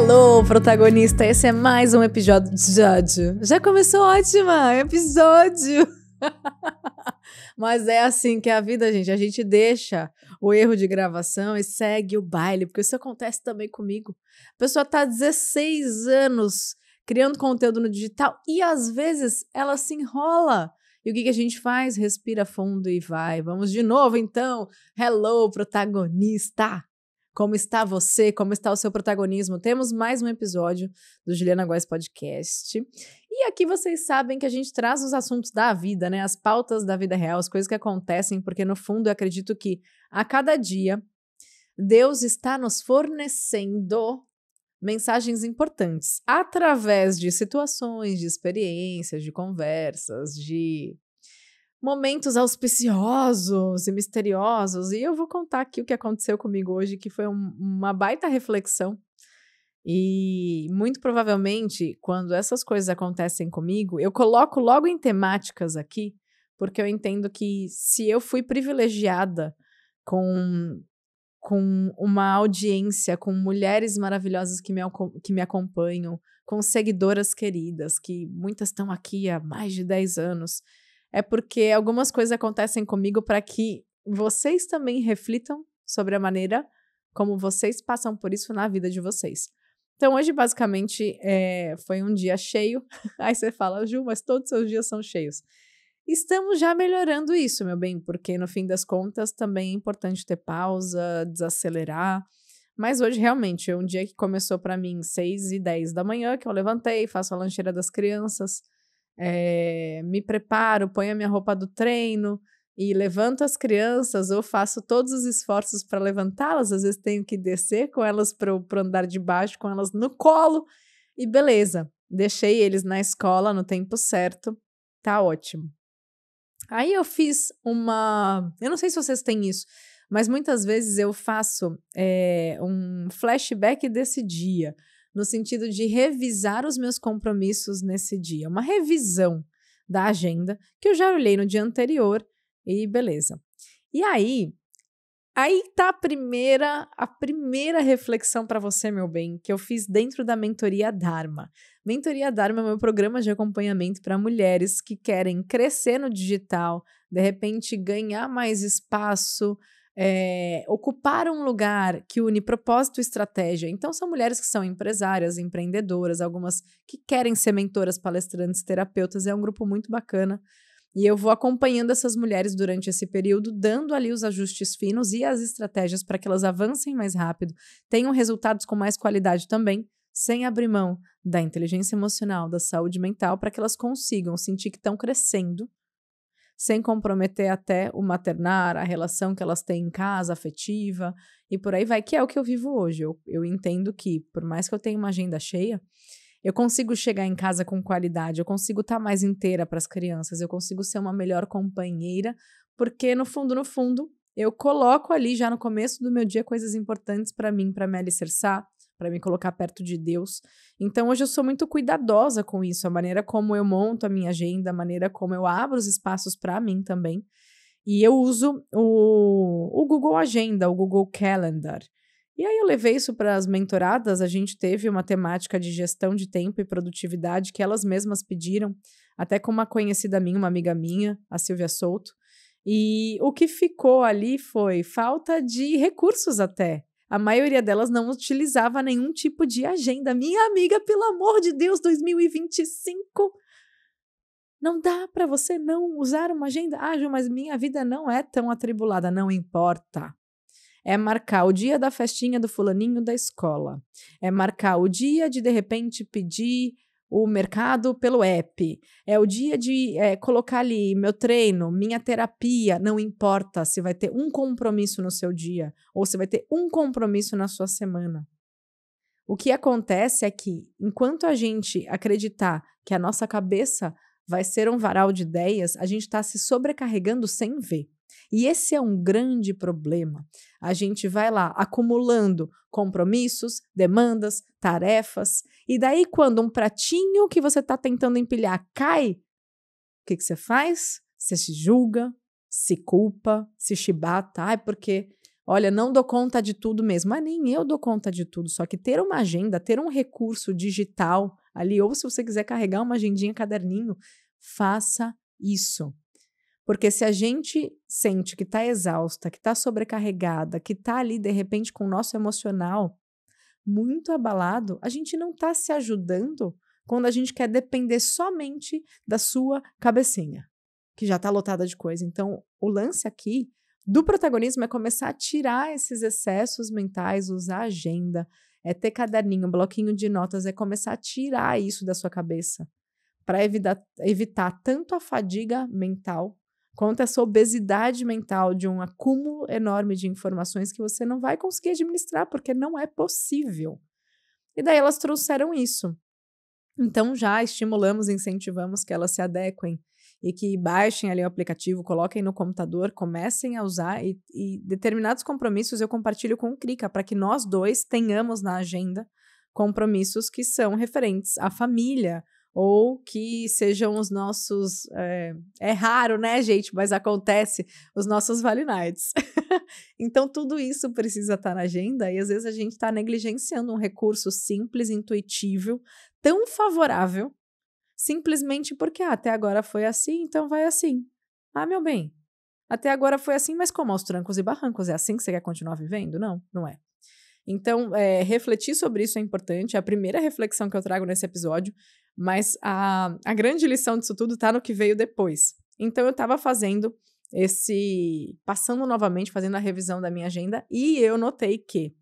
Hello, protagonista, esse é mais um episódio. Já começou ótima, episódio. Mas é assim que é a vida, gente. A gente deixa o erro de gravação e segue o baile, porque isso acontece também comigo. A pessoa tá há 16 anos criando conteúdo no digital e às vezes ela se enrola. E o que a gente faz? Respira fundo e vai. Vamos de novo, então. Hello, protagonista. Como está você? Como está o seu protagonismo? Temos mais um episódio do Juliana Góes Podcast. E aqui vocês sabem que a gente traz os assuntos da vida, né? As pautas da vida real, as coisas que acontecem, porque no fundo eu acredito que a cada dia Deus está nos fornecendo mensagens importantes através de situações, de experiências, de conversas, de momentos auspiciosos e misteriosos. E eu vou contar aqui o que aconteceu comigo hoje, que foi uma baita reflexão. E muito provavelmente, quando essas coisas acontecem comigo, eu coloco logo em temáticas aqui, porque eu entendo que se eu fui privilegiada com uma audiência, com mulheres maravilhosas que me acompanham, com seguidoras queridas, que muitas estão aqui há mais de 10 anos, é porque algumas coisas acontecem comigo para que vocês também reflitam sobre a maneira como vocês passam por isso na vida de vocês. Então, hoje, basicamente, foi um dia cheio. Aí você fala, Ju, mas todos os seus dias são cheios. Estamos já melhorando isso, meu bem, porque no fim das contas também é importante ter pausa, desacelerar. Mas hoje, realmente, é um dia que começou para mim 6h10 da manhã, que eu levantei, faço a lancheira das crianças, me preparo, ponho a minha roupa do treino e levanto as crianças ou faço todos os esforços para levantá-las. Às vezes tenho que descer com elas para o andar de baixo, com elas no colo e beleza. Deixei eles na escola no tempo certo, tá ótimo. Aí eu fiz eu não sei se vocês têm isso, mas muitas vezes eu faço um flashback desse dia, no sentido de revisar os meus compromissos nesse dia. Uma revisão da agenda que eu já olhei no dia anterior e beleza. E aí tá a primeira reflexão para você, meu bem, que eu fiz dentro da Mentoria Dharma. Mentoria Dharma é meu programa de acompanhamento para mulheres que querem crescer no digital, de repente ganhar mais espaço, ocupar um lugar que une propósito e estratégia. Então, são mulheres que são empresárias, empreendedoras, algumas que querem ser mentoras, palestrantes, terapeutas. É um grupo muito bacana. E eu vou acompanhando essas mulheres durante esse período, dando ali os ajustes finos e as estratégias para que elas avancem mais rápido, tenham resultados com mais qualidade também, sem abrir mão da inteligência emocional, da saúde mental, para que elas consigam sentir que estão crescendo, sem comprometer até o maternar, a relação que elas têm em casa, afetiva, e por aí vai, que é o que eu vivo hoje. Eu entendo que, por mais que eu tenha uma agenda cheia, eu consigo chegar em casa com qualidade, eu consigo estar mais inteira para as crianças, eu consigo ser uma melhor companheira, porque no fundo, eu coloco ali já no começo do meu dia coisas importantes para mim, para me alicerçar, para me colocar perto de Deus. Então hoje eu sou muito cuidadosa com isso, a maneira como eu monto a minha agenda, a maneira como eu abro os espaços para mim também. E eu uso o Google Agenda, o Google Calendar. E aí eu levei isso para as mentoradas, a gente teve uma temática de gestão de tempo e produtividade que elas mesmas pediram, até com uma conhecida minha, uma amiga minha, a Silvia Souto, e o que ficou ali foi falta de recursos até. A maioria delas não utilizava nenhum tipo de agenda. Minha amiga, pelo amor de Deus, 2025, não dá para você não usar uma agenda? Ah, Ju, mas minha vida não é tão atribulada, não importa. É marcar o dia da festinha do fulaninho da escola. É marcar o dia de repente, pedir o mercado pelo app. É o dia de colocar ali meu treino, minha terapia. Não importa se vai ter um compromisso no seu dia ou se vai ter um compromisso na sua semana. O que acontece é que, enquanto a gente acreditar que a nossa cabeça vai ser um varal de ideias, a gente está se sobrecarregando sem ver. E esse é um grande problema. A gente vai lá acumulando compromissos, demandas, tarefas, e daí quando um pratinho que você está tentando empilhar cai, o que você faz? Você se julga, se culpa, se chibata, porque Olha, não dou conta de tudo mesmo. Mas nem eu dou conta de tudo. Só que ter uma agenda, ter um recurso digital ali, ou se você quiser carregar uma agendinha, caderninho, faça isso. Porque se a gente sente que está exausta, que está sobrecarregada, que está ali, de repente, com o nosso emocional muito abalado, a gente não está se ajudando quando a gente quer depender somente da sua cabecinha, que já está lotada de coisa. Então, o lance aqui do protagonismo é começar a tirar esses excessos mentais, usar agenda, é ter caderninho, bloquinho de notas, é começar a tirar isso da sua cabeça para evitar tanto a fadiga mental quanto essa obesidade mental de um acúmulo enorme de informações que você não vai conseguir administrar, porque não é possível. E daí elas trouxeram isso. Então já estimulamos, incentivamos que elas se adequem e que baixem ali o aplicativo, coloquem no computador, comecem a usar e determinados compromissos eu compartilho com o Krika para que nós dois tenhamos na agenda compromissos que são referentes à família, ou que sejam os nossos... É raro, né, gente? Mas acontece, os nossos Vale Nights. Então, tudo isso precisa estar na agenda e, às vezes, a gente está negligenciando um recurso simples, intuitivo, tão favorável, simplesmente porque até agora foi assim, então vai assim. Ah, meu bem, até agora foi assim, mas como aos trancos e barrancos? É assim que você quer continuar vivendo? Não, não é. Então, refletir sobre isso é importante, é a primeira reflexão que eu trago nesse episódio, mas a grande lição disso tudo está no que veio depois. Então, eu estava passando novamente, fazendo a revisão da minha agenda, e eu notei que,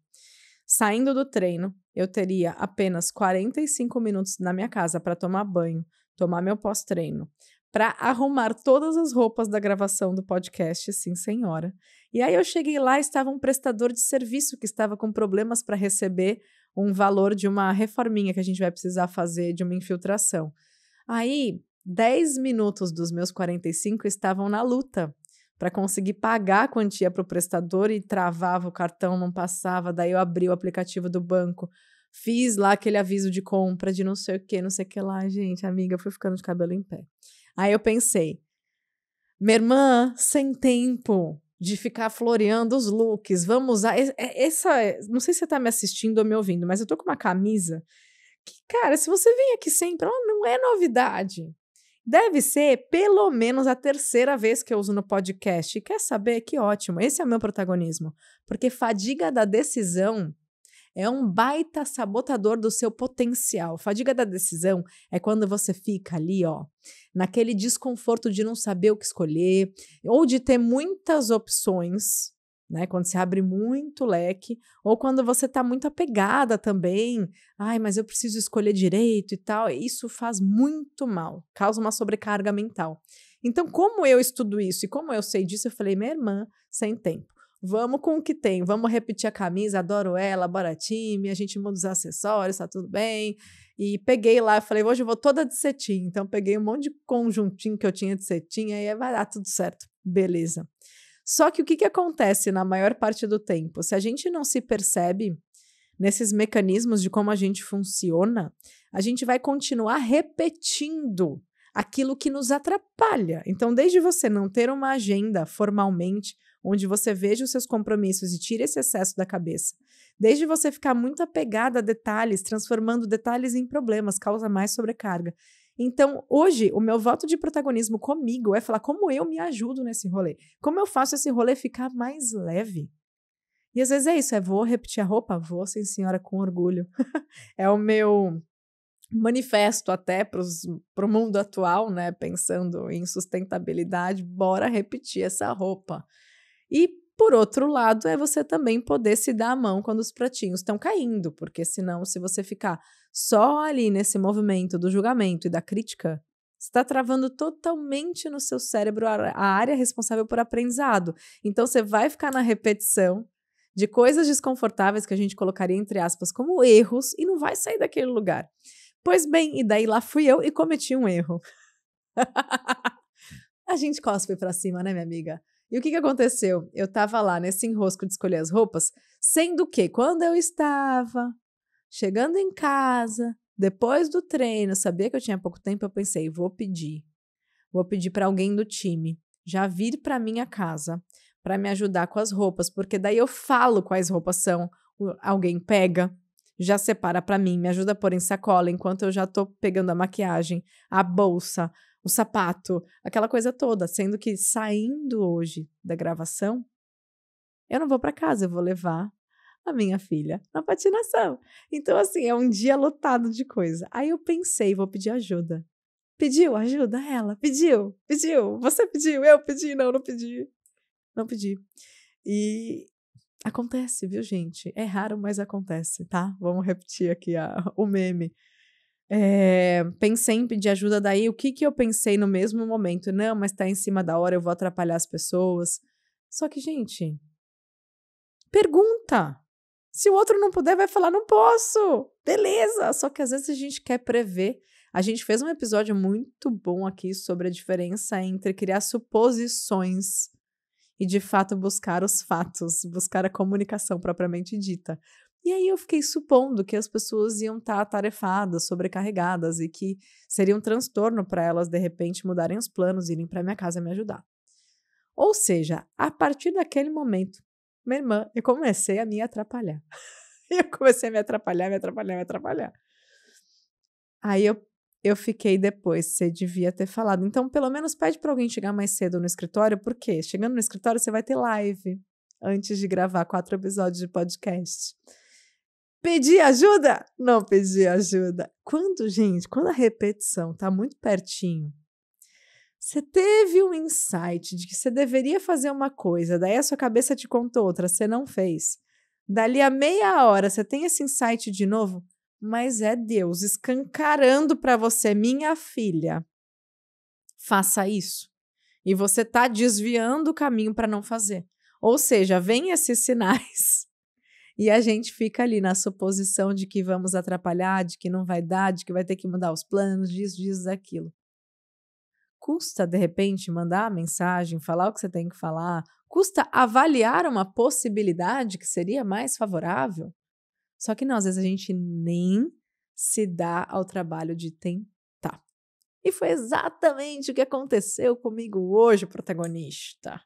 saindo do treino, eu teria apenas 45 minutos na minha casa para tomar banho, tomar meu pós-treino, para arrumar todas as roupas da gravação do podcast, sim, senhora. E aí eu cheguei lá, estava um prestador de serviço que estava com problemas para receber um valor de uma reforminha que a gente vai precisar fazer, de uma infiltração. Aí, 10 minutos dos meus 45 estavam na luta para conseguir pagar a quantia para o prestador e travava o cartão, não passava, daí eu abri o aplicativo do banco, fiz lá aquele aviso de compra de não sei o que lá, gente, amiga, eu fui ficando de cabelo em pé. Aí eu pensei, minha irmã, sem tempo de ficar floreando os looks, vamos usar não sei se você tá me assistindo ou me ouvindo, mas eu tô com uma camisa que, cara, se você vem aqui sempre, ela não é novidade. Deve ser pelo menos a terceira vez que eu uso no podcast. E quer saber? Que ótimo, esse é o meu protagonismo. Porque fadiga da decisão é um baita sabotador do seu potencial. Fadiga da decisão é quando você fica ali, ó, naquele desconforto de não saber o que escolher, ou de ter muitas opções, né? Quando você abre muito leque, ou quando você tá muito apegada também. Ai, mas eu preciso escolher direito e tal. Isso faz muito mal, causa uma sobrecarga mental. Então, como eu estudo isso e como eu sei disso, eu falei, minha irmã, sem tempo. Vamos com o que tem, vamos repetir a camisa, adoro ela, bora time, a gente muda os acessórios, tá tudo bem. E peguei lá, falei, hoje eu vou toda de cetim. Então, peguei um monte de conjuntinho que eu tinha de cetim, aí vai dar tudo certo. Beleza. Só que o que acontece na maior parte do tempo? Se a gente não se percebe nesses mecanismos de como a gente funciona, a gente vai continuar repetindo aquilo que nos atrapalha. Então, desde você não ter uma agenda formalmente, onde você veja os seus compromissos e tire esse excesso da cabeça, desde você ficar muito apegada a detalhes, transformando detalhes em problemas, causa mais sobrecarga. Então, hoje, o meu voto de protagonismo comigo é falar como eu me ajudo nesse rolê, como eu faço esse rolê ficar mais leve. E às vezes é isso, vou repetir a roupa? Vou, sim senhora, com orgulho. É o meu manifesto até para o mundo atual, né? Pensando em sustentabilidade, bora repetir essa roupa. E, por outro lado, é você também poder se dar a mão quando os pratinhos estão caindo, porque senão, se você ficar só ali nesse movimento do julgamento e da crítica, você está travando totalmente no seu cérebro a área responsável por aprendizado. Então, você vai ficar na repetição de coisas desconfortáveis que a gente colocaria, entre aspas, como erros, e não vai sair daquele lugar. Pois bem, e daí lá fui eu e cometi um erro. A gente cospe pra cima, né, minha amiga? E o que aconteceu? Eu tava lá nesse enrosco de escolher as roupas, sendo que quando eu estava chegando em casa, depois do treino, sabia que eu tinha pouco tempo, eu pensei, vou pedir para alguém do time já vir para minha casa, para me ajudar com as roupas, porque daí eu falo quais roupas são, alguém pega, já separa para mim, me ajuda a pôr em sacola enquanto eu já tô pegando a maquiagem, a bolsa, o sapato, aquela coisa toda, sendo que saindo hoje da gravação, eu não vou para casa, eu vou levar a minha filha na patinação. Então, assim, é um dia lotado de coisa. Aí eu pensei, vou pedir ajuda. Pediu ajuda ela? Pediu? Pediu? Você pediu? Eu pedi? Não, não pedi. Não pedi. E acontece, viu, gente? É raro, mas acontece, tá? Vamos repetir aqui o meme. Pensei em pedir ajuda, daí o que eu pensei no mesmo momento? Não, mas tá em cima da hora, eu vou atrapalhar as pessoas. Só que, gente, pergunta. Se o outro não puder, vai falar, não posso. Beleza. Só que às vezes a gente quer prever. A gente fez um episódio muito bom aqui sobre a diferença entre criar suposições e, de fato, buscar os fatos, buscar a comunicação propriamente dita. E aí eu fiquei supondo que as pessoas iam estar atarefadas, sobrecarregadas e que seria um transtorno para elas, de repente, mudarem os planos, irem para minha casa me ajudar. Ou seja, a partir daquele momento, minha irmã, eu comecei a me atrapalhar. Eu comecei a me atrapalhar. Aí eu fiquei depois, você devia ter falado. Então, pelo menos pede para alguém chegar mais cedo no escritório, porque chegando no escritório você vai ter live antes de gravar 4 episódios de podcast. Pedi ajuda? Não pedi ajuda. Quando a repetição tá muito pertinho, você teve um insight de que você deveria fazer uma coisa, daí a sua cabeça te contou outra, você não fez. Dali a meia hora você tem esse insight de novo, mas é Deus escancarando para você, minha filha, faça isso. E você tá desviando o caminho para não fazer. Ou seja, vem esses sinais e a gente fica ali na suposição de que vamos atrapalhar, de que não vai dar, de que vai ter que mudar os planos, disso, daquilo. Custa, de repente, mandar a mensagem, falar o que você tem que falar? Custa avaliar uma possibilidade que seria mais favorável? Só que não, às vezes a gente nem se dá ao trabalho de tentar. E foi exatamente o que aconteceu comigo hoje, protagonista.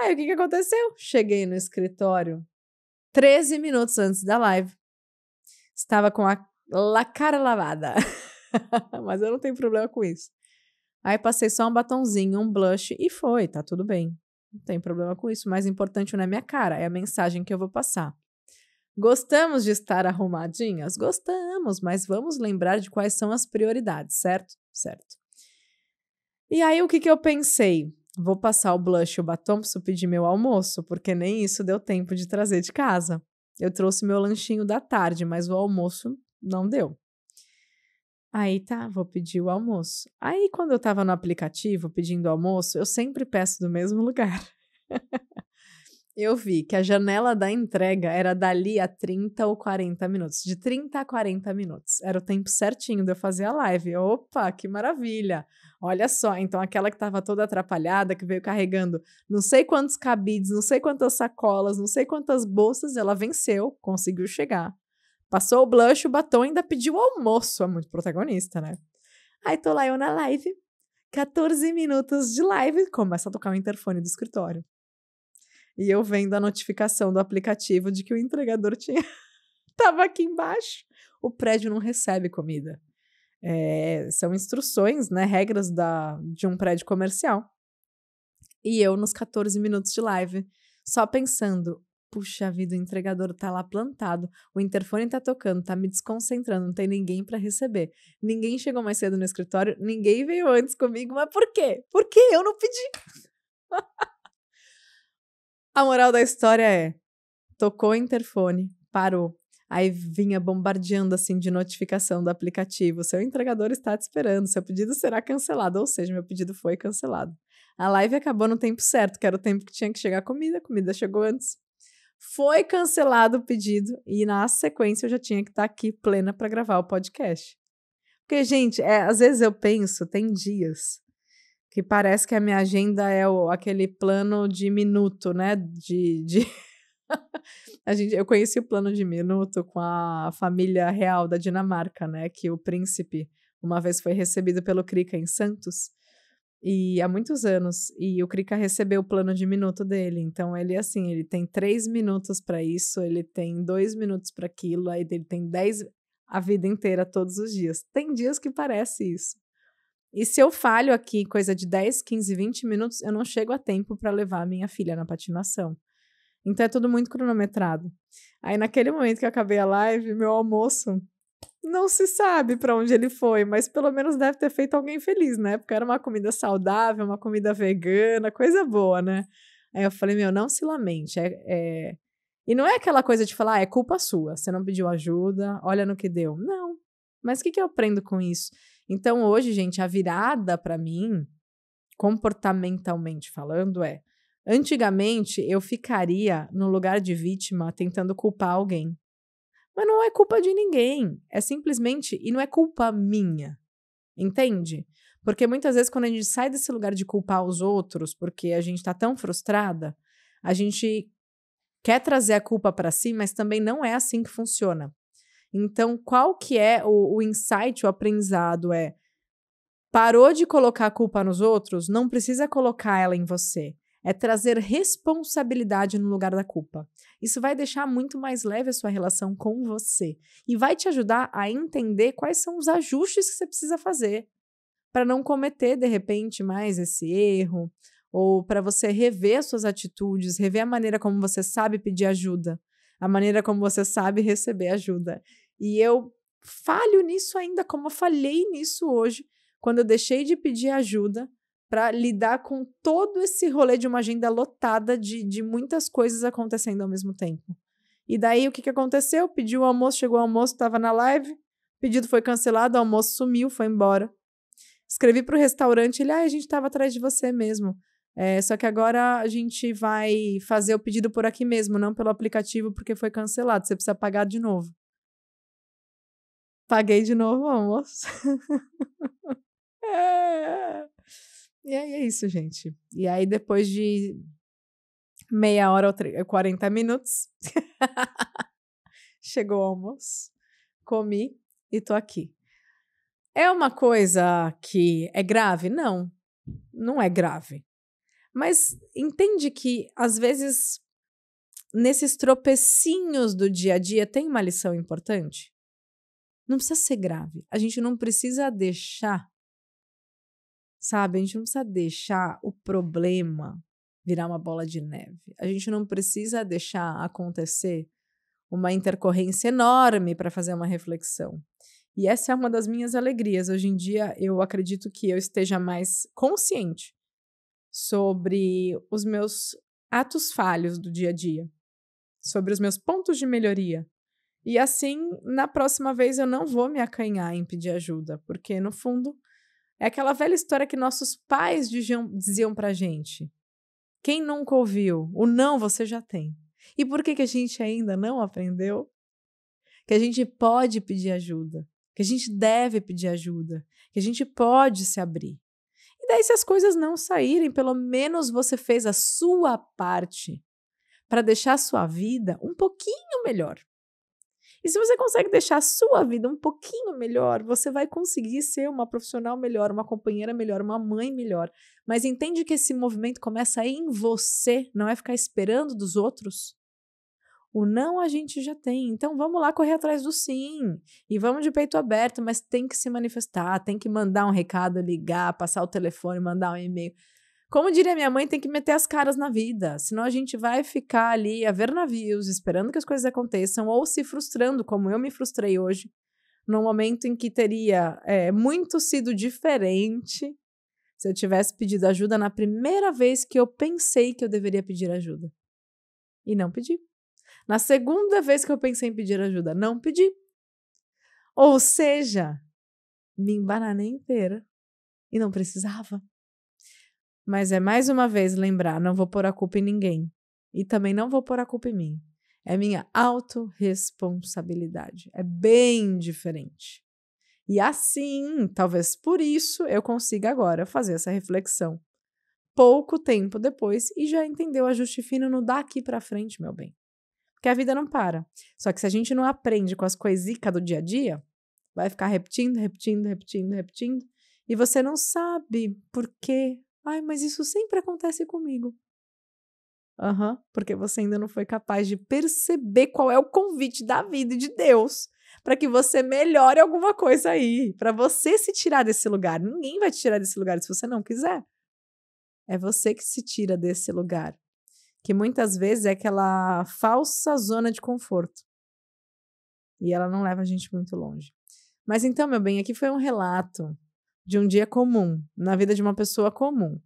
Aí o que aconteceu? Cheguei no escritório 13 minutos antes da live. Estava com a cara lavada. Mas eu não tenho problema com isso. Aí passei só um batonzinho, um blush e foi, tá tudo bem. Não tem problema com isso. O mais importante não é minha cara, é a mensagem que eu vou passar. Gostamos de estar arrumadinhas? Gostamos, mas vamos lembrar de quais são as prioridades, certo? Certo. E aí o que eu pensei? Vou passar o blush e o batom, preciso pedir meu almoço, porque nem isso deu tempo de trazer de casa. Eu trouxe meu lanchinho da tarde, mas o almoço não deu. Aí tá, vou pedir o almoço. Aí quando eu tava no aplicativo pedindo almoço, eu sempre peço do mesmo lugar. Eu vi que a janela da entrega era dali a 30 ou 40 minutos. De 30 a 40 minutos. Era o tempo certinho de eu fazer a live. Opa, que maravilha! Olha só, então aquela que estava toda atrapalhada, que veio carregando não sei quantos cabides, não sei quantas sacolas, não sei quantas bolsas, ela venceu, conseguiu chegar. Passou o blush, o batom, ainda pediu o almoço. É muito protagonista, né? Aí tô lá eu na live, 14 minutos de live, começa a tocar o interfone do escritório. E eu vendo a notificação do aplicativo de que o entregador tava aqui embaixo. O prédio não recebe comida. São instruções, né, regras de um prédio comercial. E eu nos 14 minutos de live, só pensando, puxa vida, o entregador tá lá plantado, o interfone tá tocando, tá me desconcentrando, não tem ninguém para receber. Ninguém chegou mais cedo no escritório, ninguém veio antes comigo, mas por quê? Porque eu não pedi. A moral da história é, tocou o interfone, parou. Aí vinha bombardeando assim de notificação do aplicativo. Seu entregador está te esperando, seu pedido será cancelado. Ou seja, meu pedido foi cancelado. A live acabou no tempo certo, que era o tempo que tinha que chegar a comida chegou antes. Foi cancelado o pedido e na sequência eu já tinha que estar aqui plena para gravar o podcast. Porque, gente, às vezes eu penso, tem dias que parece que a minha agenda é aquele plano de minuto, né? Eu conheci o plano de minuto com a família real da Dinamarca, né? Que o príncipe uma vez foi recebido pelo Krika em Santos. e há muitos anos, e o Krika recebeu o plano de minuto dele, então ele assim, ele tem 3 minutos para isso, ele tem 2 minutos para aquilo, aí ele tem 10 a vida inteira, todos os dias. Tem dias que parece isso. E se eu falho aqui coisa de 10, 15, 20 minutos, eu não chego a tempo para levar a minha filha na patinação. Então é tudo muito cronometrado. Aí naquele momento que eu acabei a live, meu almoço não se sabe para onde ele foi, mas pelo menos deve ter feito alguém feliz, né? Porque era uma comida saudável, uma comida vegana, coisa boa, né? Aí eu falei, meu, não se lamente. E não é aquela coisa de falar, é culpa sua, você não pediu ajuda, olha no que deu. Não. Mas o que eu aprendo com isso? Então hoje, gente, a virada para mim, comportamentalmente falando, antigamente eu ficaria no lugar de vítima tentando culpar alguém. Mas não é culpa de ninguém, é simplesmente, e não é culpa minha, entende? Porque muitas vezes quando a gente sai desse lugar de culpar os outros, porque a gente tá tão frustrada, a gente quer trazer a culpa para si, mas também não é assim que funciona. Então, qual que é o insight, o aprendizado parou de colocar a culpa nos outros, não precisa colocar ela em você. É trazer responsabilidade no lugar da culpa. Isso vai deixar muito mais leve a sua relação com você e vai te ajudar a entender quais são os ajustes que você precisa fazer para não cometer, de repente, mais esse erro, ou para você rever as suas atitudes, rever a maneira como você sabe pedir ajuda, a maneira como você sabe receber ajuda. E eu falho nisso ainda, como eu falhei nisso hoje, quando eu deixei de pedir ajuda para lidar com todo esse rolê de uma agenda lotada de muitas coisas acontecendo ao mesmo tempo. E daí, o que aconteceu? Pedi o almoço, chegou o almoço, estava na live, o pedido foi cancelado, o almoço sumiu, foi embora. Escrevi para o restaurante, ele, a gente estava atrás de você mesmo. Só que agora a gente vai fazer o pedido por aqui mesmo, não pelo aplicativo, porque foi cancelado, você precisa pagar de novo. Paguei de novo o almoço. E aí é isso, gente. E aí, depois de meia hora ou 40 minutos, chegou o almoço, comi e tô aqui. É uma coisa que é grave? Não, não é grave. Mas entende que, às vezes, nesses tropecinhos do dia a dia, tem uma lição importante? Não precisa ser grave. A gente não precisa deixar, sabe? A gente não precisa deixar o problema virar uma bola de neve. A gente não precisa deixar acontecer uma intercorrência enorme para fazer uma reflexão. E essa é uma das minhas alegrias. Hoje em dia, eu acredito que eu esteja mais consciente sobre os meus atos falhos do dia a dia, sobre os meus pontos de melhoria. E assim, na próxima vez, eu não vou me acanhar em pedir ajuda, porque, no fundo, é aquela velha história que nossos pais diziam pra gente. Quem nunca ouviu? O não você já tem. E por que a gente ainda não aprendeu? Que a gente pode pedir ajuda, que a gente deve pedir ajuda, que a gente pode se abrir. E daí, se as coisas não saírem, pelo menos você fez a sua parte para deixar a sua vida um pouquinho melhor. E se você consegue deixar a sua vida um pouquinho melhor, você vai conseguir ser uma profissional melhor, uma companheira melhor, uma mãe melhor. Mas entende que esse movimento começa em você, não é ficar esperando dos outros? O não a gente já tem, então vamos lá correr atrás do sim. E vamos de peito aberto, mas tem que se manifestar, tem que mandar um recado, ligar, passar o telefone, mandar um e-mail. Como diria minha mãe, tem que meter as caras na vida, senão a gente vai ficar ali a ver navios, esperando que as coisas aconteçam, ou se frustrando, como eu me frustrei hoje, num momento em que teria muito sido diferente se eu tivesse pedido ajuda na primeira vez que eu pensei que eu deveria pedir ajuda. E não pedi. Na segunda vez que eu pensei em pedir ajuda, não pedi. Ou seja, me embananei inteira e não precisava. Mas é mais uma vez lembrar, não vou pôr a culpa em ninguém. E também não vou pôr a culpa em mim. É minha autorresponsabilidade. É bem diferente. E assim, talvez por isso, eu consiga agora fazer essa reflexão. Pouco tempo depois e já entendeu o ajuste fino no daqui pra frente, meu bem. Porque a vida não para. Só que se a gente não aprende com as coisicas do dia a dia, vai ficar repetindo, repetindo, repetindo, repetindo. E você não sabe por quê. Ai, mas isso sempre acontece comigo. Porque você ainda não foi capaz de perceber qual é o convite da vida e de Deus para que você melhore alguma coisa aí, para você se tirar desse lugar. Ninguém vai te tirar desse lugar se você não quiser. É você que se tira desse lugar, que muitas vezes é aquela falsa zona de conforto. E ela não leva a gente muito longe. Mas então, meu bem, aqui foi um relato de um dia comum, na vida de uma pessoa comum,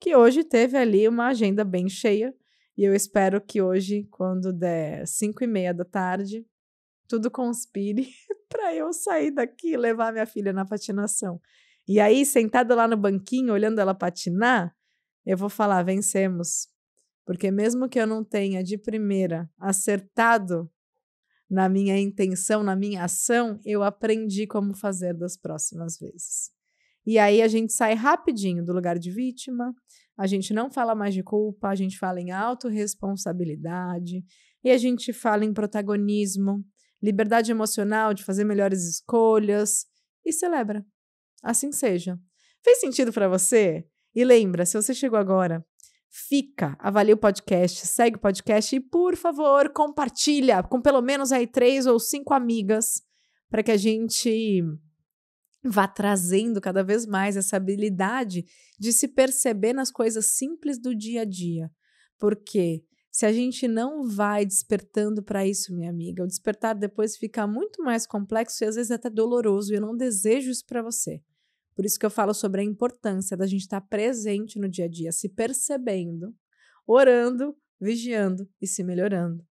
que hoje teve ali uma agenda bem cheia, e eu espero que hoje, quando der 5:30 da tarde, tudo conspire para eu sair daqui e levar minha filha na patinação. E aí, sentada lá no banquinho, olhando ela patinar, eu vou falar, vencemos. Porque mesmo que eu não tenha de primeira acertado na minha intenção, na minha ação, eu aprendi como fazer das próximas vezes. E aí a gente sai rapidinho do lugar de vítima, a gente não fala mais de culpa, a gente fala em autorresponsabilidade, e a gente fala em protagonismo, liberdade emocional de fazer melhores escolhas, e celebra. Assim seja. Fez sentido para você? E lembra, se você chegou agora, avalia o podcast, segue o podcast e, por favor, compartilha com pelo menos aí 3 ou 5 amigas para que a gente vá trazendo cada vez mais essa habilidade de se perceber nas coisas simples do dia a dia. Porque se a gente não vai despertando para isso, minha amiga, o despertar depois fica muito mais complexo e às vezes até doloroso, e eu não desejo isso para você. Por isso que eu falo sobre a importância da gente estar presente no dia a dia, se percebendo, orando, vigiando e se melhorando.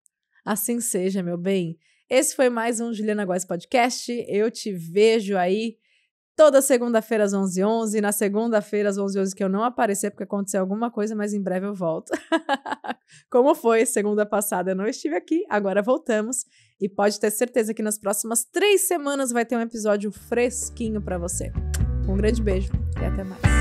Assim seja, meu bem. Esse foi mais um Juliana Góes Podcast. Eu te vejo aí toda segunda-feira às 11h11. Na segunda-feira às 11h11 que eu não aparecer porque aconteceu alguma coisa, mas em breve eu volto. Como foi segunda passada, eu não estive aqui, agora voltamos. E pode ter certeza que nas próximas 3 semanas vai ter um episódio fresquinho para você. Um grande beijo e até mais.